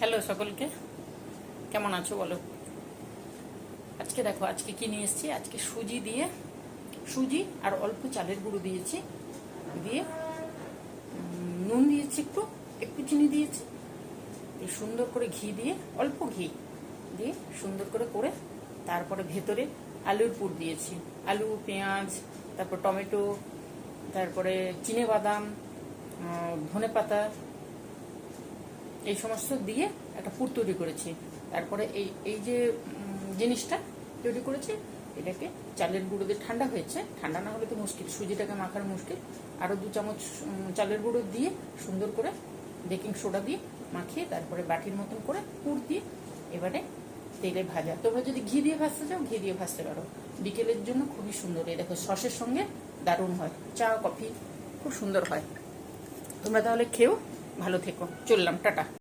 Hello সকলকে, কেমন আছো বলো। আজকে দেখো আজকে কি নিয়ে এসেছি। আজকে সুজি আর অল্প চালের গুঁড়ো দিয়েছি, দিয়ে নুন দিয়েছি, একটু একটু চিনি দিয়েছি, সুন্দর করে ঘি দিয়ে, অল্প ঘি দিয়ে সুন্দর করে করে তারপরে ভেতরে আলুর পুর দিয়েছি। আলু, পেঁয়াজ, তারপর টমেটো, তারপরে চিনেবাদাম, ধনেপাতা, এই সমস্ত দিয়ে একটা পুর তৈরি করেছি। তারপরে এই এই যে জিনিসটা তৈরি করেছি, এটাকে চালের গুঁড়ো দিয়ে, ঠান্ডা হয়েছে, ঠান্ডা না হলে তো মুশকিল, সুজিটাকে মাখার মুশকিল। আরও 2 চামচ চালের গুঁড়ো দিয়ে সুন্দর করে বেকিং সোডা দিয়ে মাখিয়ে তারপরে বাটির মতন করে পুর দিয়ে এবারে তেলে ভাজা। তোমরা যদি ঘি দিয়ে ভাজতে চাও ঘি দিয়ে ভাজতে পারো। বিকেলের জন্য খুবই সুন্দর। এই দেখো সসের সঙ্গে দারুণ হয়, চা কফি খুব সুন্দর হয়। তোমরা তাহলে খেও, ভালো থেকো, চললাম, টাটা।